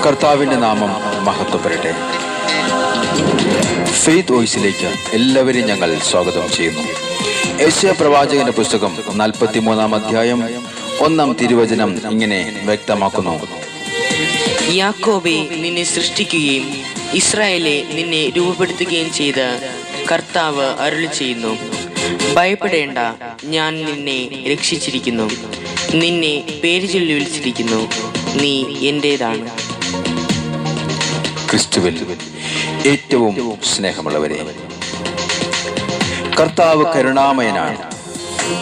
കർത്താവിൻ്റെ നാമം മഹത്വപ്പെടട്ടെ. ഫെയ്ത്ത് വോയിസിലേക്ക് എല്ലാവരെയും ഞങ്ങൾ സ്വാഗതം ചെയ്യുന്നു. യെശയ്യാ പ്രവാചകന്റെ പുസ്തകം 43-ാം അധ്യായം 1-ാം തിരുവചനം ഇങ്ങനെ വ്യക്തമാക്കുന്നു: യാക്കോബേ, നിന്നെ സൃഷ്ടിക്കുകയും ഇസ്രായേലെ നിന്നെ രൂപപ്പെടുത്തുകയും ചെയ്ത കർത്താവ് അരുളി ചെയ്യുന്നു, ഭയപ്പെടേണ്ട, ഞാൻ നിന്നെ രക്ഷിച്ചിരിക്കുന്നു, നിന്നെ പേര് ചൊല്ലി വിളിച്ചിരിക്കുന്നു, നീ എന്റേതാണ്. ക്രിസ്തുവിൽ ഏറ്റവും സ്നേഹമുള്ളവരെ, കർത്താവ് കരുണാമയനാണ്.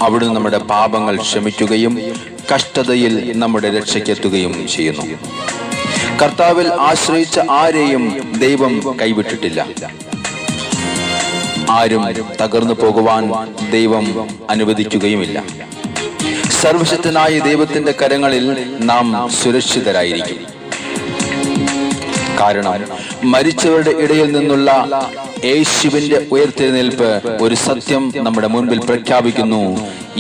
അവിടുന്ന് നമ്മുടെ പാപങ്ങൾ ക്ഷമിക്കുകയും കഷ്ടതയിൽ നമ്മുടെ രക്ഷയ്ക്കെത്തുകയും ചെയ്യുന്നു. കർത്താവിൽ ആശ്രയിച്ച ആരെയും ദൈവം കൈവിട്ടിട്ടില്ല. ആരും തകർന്നു പോകുവാൻ ദൈവം അനുവദിക്കുകയുമില്ല. സർവശക്തനായ ദൈവത്തിന്റെ കരങ്ങളിൽ നാം സുരക്ഷിതരായിരിക്കും. കാരണം മരിച്ചവരുടെ ഇടയിൽ നിന്നുള്ള യേശുവിന്റെ ഉയർത്തെഴുന്നേൽപ്പ് ഒരു സത്യം നമ്മുടെ മുൻപിൽ പ്രഖ്യാപിക്കുന്നു.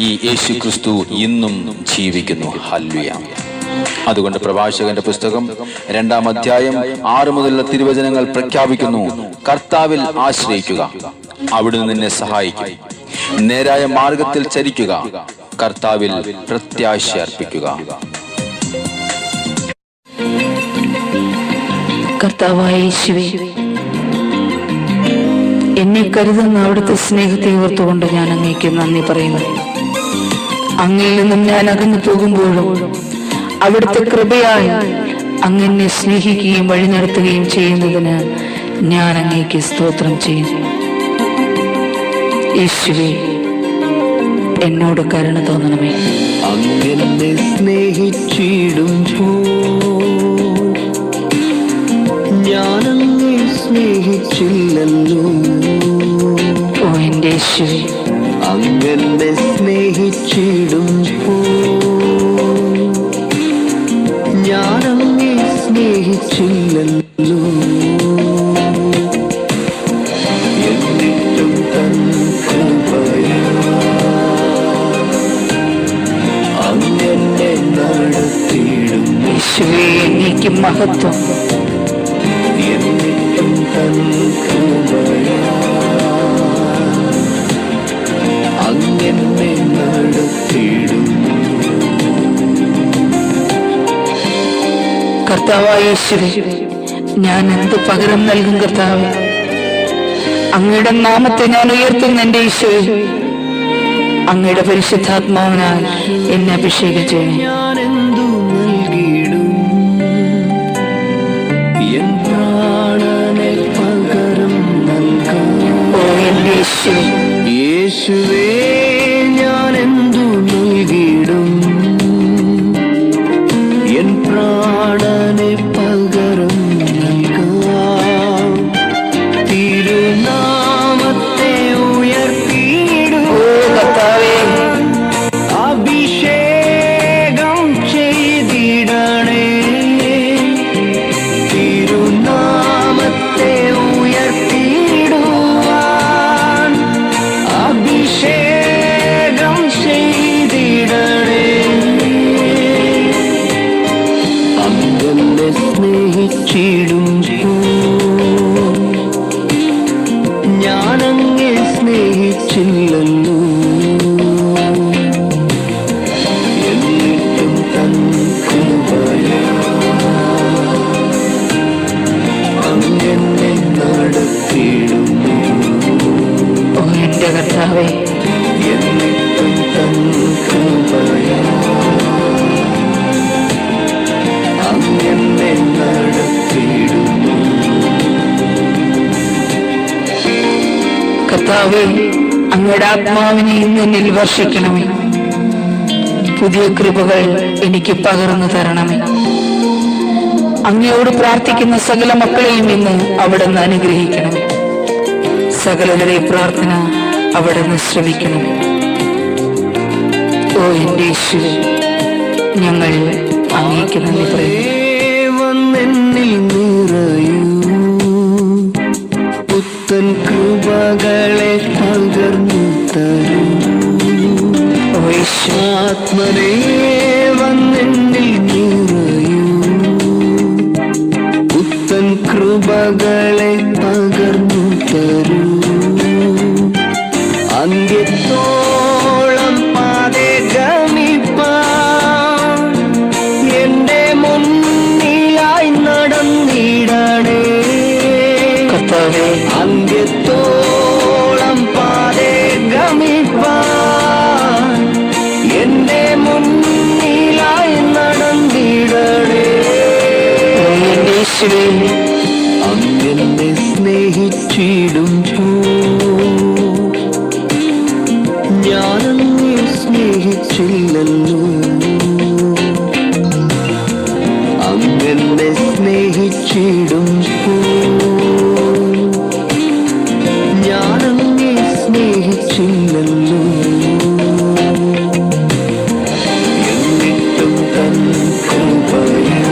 ഈ യേശു ക്രിസ്തു ഇന്നും ജീവിക്കുന്നു. ഹല്ലേലൂയ. അതുകൊണ്ട് പ്രവാചകന്റെ പുസ്തകം 2-ാം അധ്യായം 6 മുതലുള്ള തിരുവചനങ്ങൾ പ്രഖ്യാപിക്കുന്നു: കർത്താവിൽ ആശ്രയിക്കുക, അവിടുന്ന് നിന്നെ സഹായിക്കും. നേരായ മാർഗത്തിൽ ചരിക്കുക, കർത്താവിൽ പ്രത്യാശ അർപ്പിക്കുക. കർത്താവായ യേശുവേ, എന്നെ കരുതുന്ന അവിടുത്തെ സ്നേഹത്തെ ഓർത്തുകൊണ്ട് ഞാൻ അങ്ങേക്ക് നന്ദി പറയുന്നു. അങ്ങിൽ നിന്നും ഞാൻ അകന്നു പോകുമ്പോഴും അവിടുത്തെ കൃപയാൽ അങ്ങ് എന്നെ സ്നേഹിക്കുകയും വഴി നടത്തുകയും ചെയ്യുന്നതിന് ഞാൻ അങ്ങേക്ക് സ്തോത്രം ചെയ്യുന്നു. യേശുവേ, എന്നോട് കരുണ തോന്നണമേ. അങ്ങനെ സ്നേഹിച്ചിടുമ്പോൾ ഞാനങ്ങെ സ്നേഹിച്ചില്ലല്ലോ. ഓ എന്റെ യേശുവേ, അങ്ങനെ സ്നേഹിച്ചിടുമ്പോൾ ഞാനങ്ങെ സ്നേഹിച്ചില്ലല്ലോ. എന്നിട്ടും തൻ കൃപയാൽ അങ്ങനെ നടത്തിയിടും. യേശുവേ, എനിക്ക് മഹത്വം. എന്നിട്ടും തൻ കൃപയാൽ അങ്ങനെ നടത്തിയിടും. കർത്താവായ യേശുവേ, ഞാൻ എന്ത് പകരം നൽകും കർത്താവേ? അങ്ങയുടെ നാമത്തെ ഞാൻ ഉയർത്തുന്നു. എന്റെ യേശുവേ, അങ്ങയുടെ പരിശുദ്ധാത്മാവിനാൽ എന്നെ അഭിഷേകം ചെയ്യണേ. ഞാനെന്തു നൽകിയിടും എൻ പ്രാണനെ പകരം നൽകാം. ഓ എന്റെ യേശുവേ, യേശുവേ, ഞാനെന്തു നൽകിയിടും എൻ പ്രാണനെ പകരം നൽകാം. തിരുനാമത്തെ ഉയർത്തിയിടും. ഓ കർത്താവേ, അഭിഷേകം ചെയ്തിടണേ. തിരുനാമത്തെ ഉയർത്തിയിടുവാൻ അഭിഷേകം ചെയ്തിടണേ. അങ്ങനെ സ്നേഹിച്ചിടും ഞാനങ്ങെ സ്നേഹിച്ചില്ലല്ലോ. എന്നിട്ടും തൻ കൃപയാൽ അങ്ങനെ നടത്തിയിടുന്നു. ഓ എന്റെ കർത്താവേ, എന്നിട്ടും തൻ കൃപയാൽ അങ്ങനെ നടത്തിയിടുന്നു. കർത്താവേ, അങ്ങയുടെ ആത്മാവിനെ ഇന്ന് എന്നിൽ വർഷിക്കണമേ. പുതിയ കൃപകൾ എനിക്ക് പകർന്നു തരണമേ. അങ്ങയോട് പ്രാർത്ഥിക്കുന്ന സകല മക്കളെയും ഇന്ന് അവിടുന്ന് അനുഗ്രഹിക്കണമേ. സകലരുടെ പ്രാർത്ഥന അവിടുന്ന് ശ്രവിക്കണമേ. ഓ എന്റെ യേശുവേ, ഞങ്ങൾ അങ്ങേക്ക് നന്ദി പറയുന്നു. വന്നെന്നിൽ നിറയൂ, പുത്തൻ കൃപകളെ പകർന്നു തരൂ. ആത്മനേ വന്നെന്നിൽ നിറയൂ, കൃപകളെ പകർന്നു തരൂ. അന്ത്യത്തോളം പാതെ ഗമിപ്പാൻ എന്റെ മുന്നിലായി നടന്നിടണേ. കർത്താവേ, അന്ത്യത്തോളം പാതെ ഗമിപ്പാൻ എന്റെ മുന്നിലായി നടന്നിടണേ. എന്റെ യേശുവേ, അങ്ങനെ സ്നേഹിച്ചിടുമ്പോൾ ഞാനങ്ങെ സ്നേഹിച്ചില്ലല്ലോ. അങ്ങനെ സ്നേഹിച്ചിടുമ്പോൾ ഞാനങ്ങെ സ്നേഹിച്ചില്ലല്ലോ. എന്നിട്ടും തൻ കൃപയാ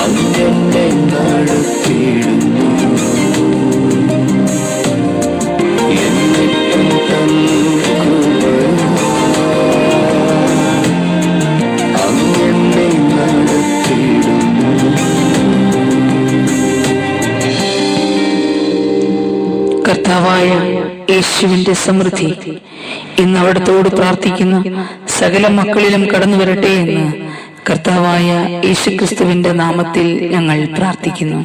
അങ്ങനെ നടത്തിയിടുന്നു. എന്നിട്ടും തൻ കൃപയാ അങ്ങനെ നടത്തിയിടുന്നു. കർത്താവായ യേശുവിന്റെ സമൃദ്ധി ഇന്ന് അവിടത്തോട് പ്രാർത്ഥിക്കുന്ന സകല മക്കളിലും കടന്നു വരട്ടെ എന്ന് കർത്താവായ യേശുക്രിസ്തുവിന്റെ നാമത്തിൽ ഞങ്ങൾ പ്രാർത്ഥിക്കുന്നു.